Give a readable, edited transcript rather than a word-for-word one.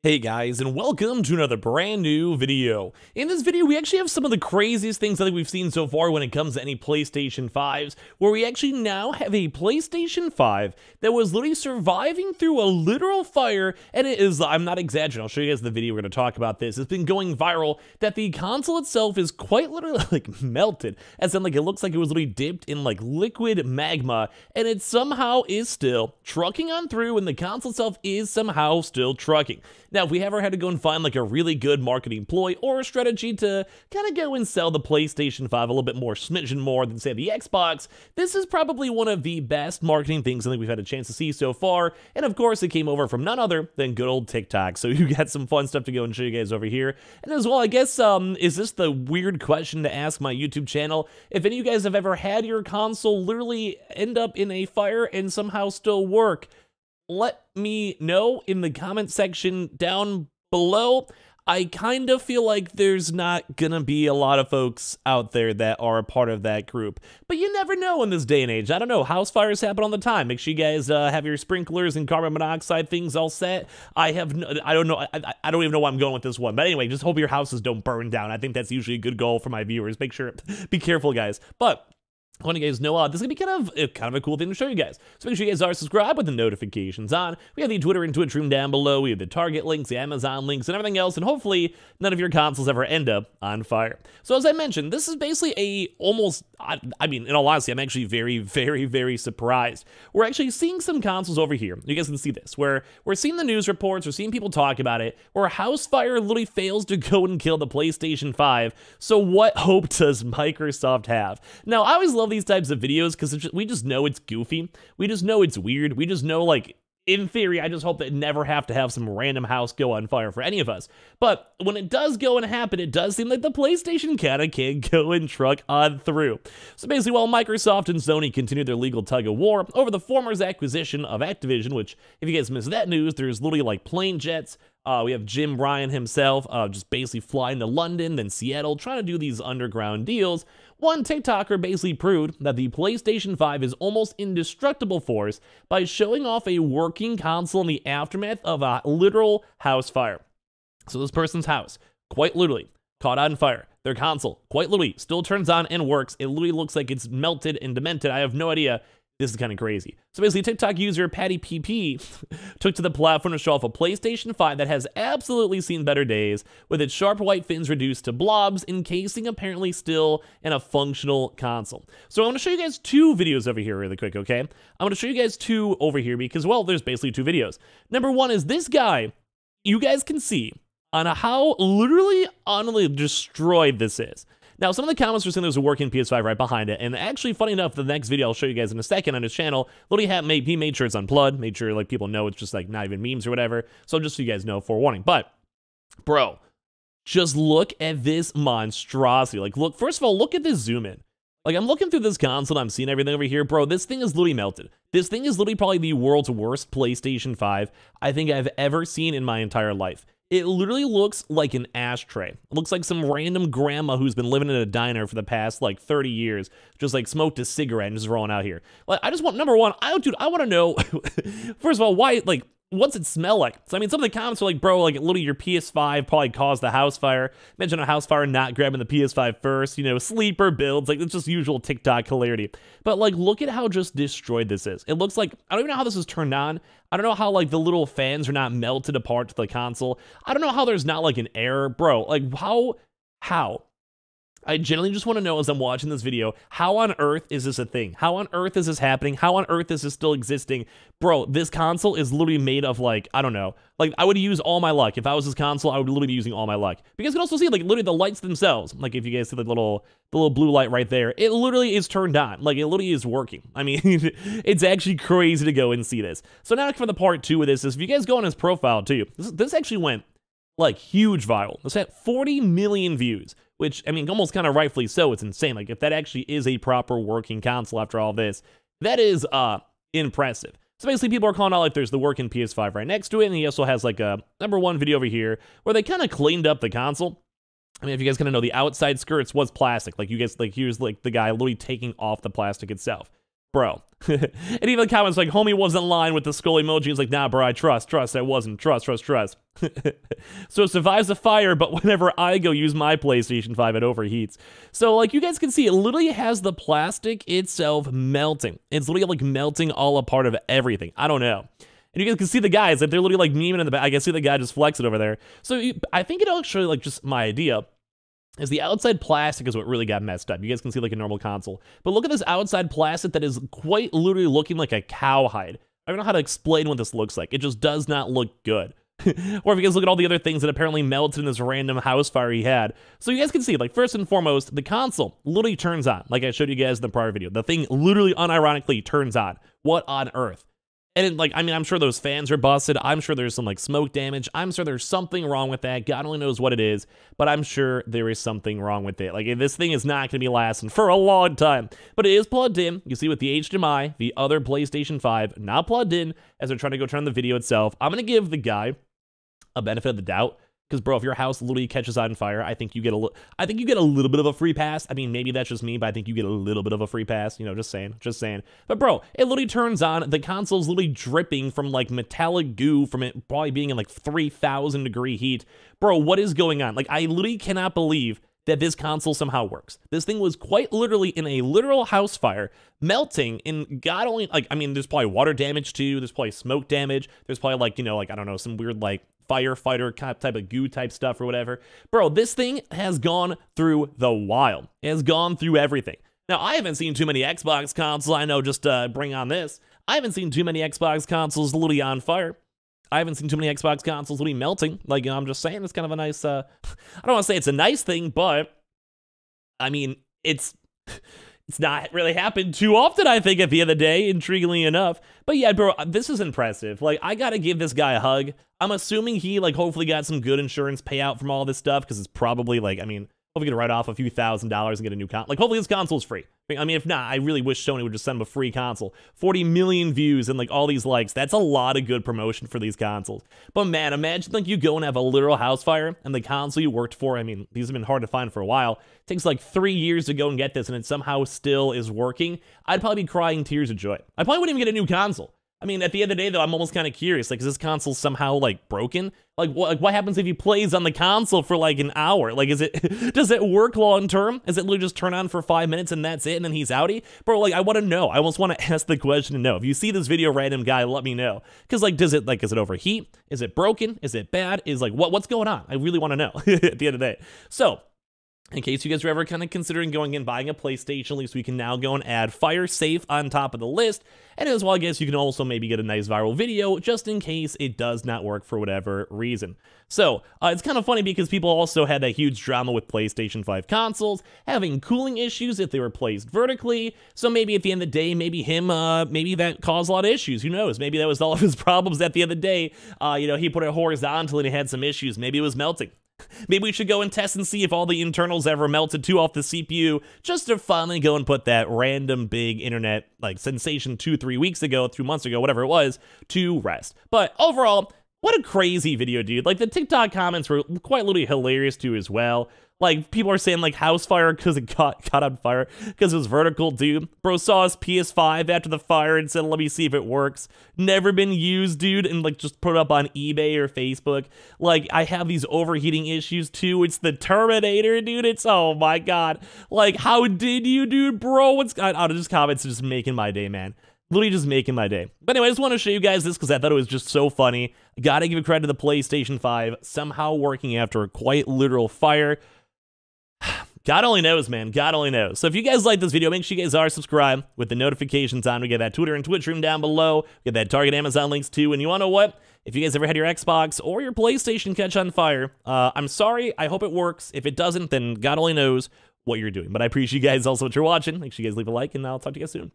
Hey guys, and welcome to another brand new video. In this video, we actually have some of the craziest things I think we've seen so far when it comes to any PlayStation 5s, where we actually now have a PlayStation 5 that was literally surviving through a literal fire, and it is, I'm not exaggerating, I'll show you guys the video, we're going to talk about this. It's been going viral that the console itself is quite literally like melted, as in like it looks like it was literally dipped in like liquid magma, and it somehow is still trucking on through, and the console itself is somehow still trucking. Now, if we ever had to go and find like a really good marketing ploy or a strategy to kind of go and sell the PlayStation 5 a little bit more, smidgen more than say the Xbox, this is probably one of the best marketing things I think we've had a chance to see so far. And of course, it came over from none other than good old TikTok. So you got some fun stuff to go and show you guys over here. And as well, I guess, is this the weird question to ask my YouTube channel? If any of you guys have ever had your console literally end up in a fire and somehow still work, let me know in the comment section down below. I kind of feel like there's not gonna be a lot of folks out there that are a part of that group, but you never know in this day and age. I don't know, house fires happen all the time. Make sure you guys have your sprinklers and carbon monoxide things all set. I don't know, I don't even know where I'm going with this one, but anyway, just hope your houses don't burn down. I think that's usually a good goal for my viewers. Make sure, be careful, guys. But I want you guys to know this is going to be kind of a cool thing to show you guys. So make sure you guys are subscribed with the notifications on. We have the Twitter and Twitch room down below. We have the Target links, the Amazon links, and everything else. And hopefully none of your consoles ever end up on fire. So as I mentioned, this is basically I mean, in all honesty, I'm actually very surprised. We're actually seeing some consoles over here. You guys can see this, where we're seeing the news reports, we're seeing people talk about it, where a house fire literally fails to go and kill the PlayStation 5. So what hope does Microsoft have? Now, I always love these types of videos because we just know it's goofy. We just know it's weird. We just know, like, in theory, I just hope that never have to have some random house go on fire for any of us. But when it does go and happen, it does seem like the PlayStation kind of can go and truck on through. So basically, while Microsoft and Sony continue their legal tug of war over the former's acquisition of Activision, which, if you guys missed that news, there's literally like plane jets. We have Jim Ryan himself just basically flying to London, then Seattle, trying to do these underground deals. One TikToker basically proved that the PlayStation 5 is almost indestructible force by showing off a working console in the aftermath of a literal house fire. So this person's house, quite literally, caught on fire. Their console, quite literally, still turns on and works. It literally looks like it's melted and demented. I have no idea. This is kind of crazy. So basically, TikTok user Patty PP took to the platform to show off a PlayStation 5 that has absolutely seen better days, with its sharp white fins reduced to blobs, encasing apparently still in a functional console. So I want to show you guys two videos over here really quick, okay? I'm going to show you guys two over here because, well, there's basically two videos. Number one is this guy. You guys can see on how literally destroyed this is. Now, some of the comments were saying there's a working PS5 right behind it, and actually, funny enough, the next video I'll show you guys in a second on his channel, he made sure it's unplugged, made sure like people know it's just like not even memes or whatever, so just so you guys know, forewarning. But, bro, just look at this monstrosity. Like, look, first of all, look at this zoom in. Like, I'm looking through this console, I'm seeing everything over here. Bro, this thing is literally melted. This thing is literally probably the world's worst PlayStation 5 I think I've ever seen in my entire life. It literally looks like an ashtray. It looks like some random grandma who's been living in a diner for the past, like, 30 years, just, like, smoked a cigarette and just rolling out here. Like, I just want, number one, I want to know, first of all, why, like, what's it smell like? So, I mean, some of the comments are like, bro, like, literally your PS5 probably caused the house fire. Mention a house fire not grabbing the PS5 first, you know, sleeper builds, like, it's just usual TikTok hilarity. But, like, look at how just destroyed this is. It looks like, I don't even know how this is turned on. I don't know how, like, the little fans are not melted apart to the console. I don't know how there's not, like, an error. Bro, like, how? I genuinely just want to know as I'm watching this video, how on earth is this a thing? How on earth is this happening? How on earth is this still existing? Bro, this console is literally made of, like, I don't know. Like, I would use all my luck. If I was this console, I would literally be using all my luck. Because you can also see, like, literally the lights themselves. Like, if you guys see the little blue light right there, it literally is turned on. Like, it literally is working. I mean, it's actually crazy to go and see this. So now for the part two of this is, if you guys go on his profile too, this actually went, like, huge viral. This had 40 million views. Which, I mean, almost kind of rightfully so. It's insane. Like, if that actually is a proper working console after all this, that is impressive. So basically, people are calling out, like, there's the working PS5 right next to it, and he also has, like, a number one video over here where they kind of cleaned up the console. I mean, if you guys kind of know, the outside skirts was plastic. Like, you guys, like, here's, like, the guy literally taking off the plastic itself. bro. And even the comments like, homie wasn't lying with the skull emoji. He's like, nah, bro, I trust, I wasn't, trust. So it survives the fire, but whenever I go use my PlayStation 5, it overheats. So like you guys can see, it literally has the plastic itself melting. It's literally like melting all apart of everything. I don't know. And you guys can see the guys, like they're literally like memeing in the back. I can see the guy just flexing over there. So I think it actually, like, just my idea is the outside plastic is what really got messed up. You guys can see like a normal console. But look at this outside plastic that is quite literally looking like a cowhide. I don't know how to explain what this looks like. It just does not look good. Or if you guys look at all the other things that apparently melted in this random house fire he had. So you guys can see, like, first and foremost, the console literally turns on, like I showed you guys in the prior video. The thing literally unironically turns on. What on earth? And like, I mean, I'm sure those fans are busted. I'm sure there's some like smoke damage. I'm sure there's something wrong with that. God only knows what it is, but I'm sure there is something wrong with it. Like, this thing is not going to be lasting for a long time, but it is plugged in. You see with the HDMI, the other PlayStation 5 not plugged in as they're trying to go turn on the video itself. I'm going to give the guy a benefit of the doubt. Because, bro, if your house literally catches on fire, I think you get a little bit of a free pass. I mean, maybe that's just me, but I think you get a little bit of a free pass. You know, just saying. But, bro, it literally turns on. The console's literally dripping from, like, metallic goo from it probably being in, like, 3,000 degree heat. Bro, what is going on? Like, I literally cannot believe that this console somehow works. This thing was quite literally in a literal house fire, melting, and God only, like, I mean, there's probably water damage, too. There's probably smoke damage. There's probably, like, you know, like, I don't know, some weird, like, firefighter type of goo type stuff or whatever. Bro, this thing has gone through the wild. It has gone through everything. Now, I haven't seen too many Xbox consoles. I know, just bring on this. I haven't seen too many Xbox consoles literally on fire. I haven't seen too many Xbox consoles literally melting. Like, you know, I'm just saying, it's kind of a nice, I don't want to say it's a nice thing, but, I mean, it's not really happened too often, I think, at the end of the day, intriguingly enough. But yeah, bro, this is impressive. Like, I gotta give this guy a hug. I'm assuming he, like, hopefully got some good insurance payout from all this stuff, because it's probably, like, I mean, hopefully get to write off a few $1,000s and get a new console. Like, hopefully this console's free. I mean, if not, I really wish Sony would just send him a free console. 40 million views and, like, all these likes. That's a lot of good promotion for these consoles. But, man, imagine, like, you go and have a literal house fire, and the console you worked for, I mean, these have been hard to find for a while. It takes, like, 3 years to go and get this, and it somehow still is working. I'd probably be crying tears of joy. I probably wouldn't even get a new console. I mean, at the end of the day, though, I'm almost kind of curious. Like, is this console somehow, like, broken? Like, what happens if he plays on the console for, like, an hour? Like, does it work long-term? Is it literally just turn on for 5 minutes and that's it, and then he's outie? Bro, like, I want to know. I almost want to ask the question and know. If you see this video, random guy, let me know. Because, like, is it overheat? Is it broken? Is it bad? Is, like, what's going on? I really want to know at the end of the day. So, in case you guys are ever kind of considering going and buying a PlayStation, at least we can now go and add Fire Safe on top of the list. And as well, I guess you can also maybe get a nice viral video just in case it does not work for whatever reason. So, it's kind of funny because people also had that huge drama with PlayStation 5 consoles, having cooling issues if they were placed vertically. So maybe at the end of the day, maybe maybe that caused a lot of issues. Who knows? Maybe that was all of his problems at the end of the day. You know, he put it horizontally and it had some issues. Maybe it was melting. Maybe we should go and test and see if all the internals ever melted too off the CPU, just to finally go and put that random big internet, like, sensation 2-3 weeks ago, 2 months ago, whatever it was, to rest. But overall, what a crazy video, dude. Like, the TikTok comments were quite literally hilarious too as well. Like, people are saying, like, house fire because it caught on fire because it was vertical, dude. Bro saw his PS5 after the fire and said, let me see if it works. Never been used, dude, and, like, just put it up on eBay or Facebook. Like, I have these overheating issues, too. It's the Terminator, dude. It's, oh, my God. Like, how did you, dude, bro? What's going on? Just comments just making my day, man. Literally just making my day. But anyway, I just want to show you guys this because I thought it was just so funny. Gotta give credit to the PlayStation 5 somehow working after a quite literal fire. God only knows, man. God only knows. So if you guys like this video, make sure you guys are subscribed with the notifications on. We get that Twitter and Twitch room down below. We get that Target Amazon links too. And you want to know what? If you guys ever had your Xbox or your PlayStation catch on fire, I'm sorry. I hope it works. If it doesn't, then God only knows what you're doing. But I appreciate you guys also what you're watching. Make sure you guys leave a like, and I'll talk to you guys soon.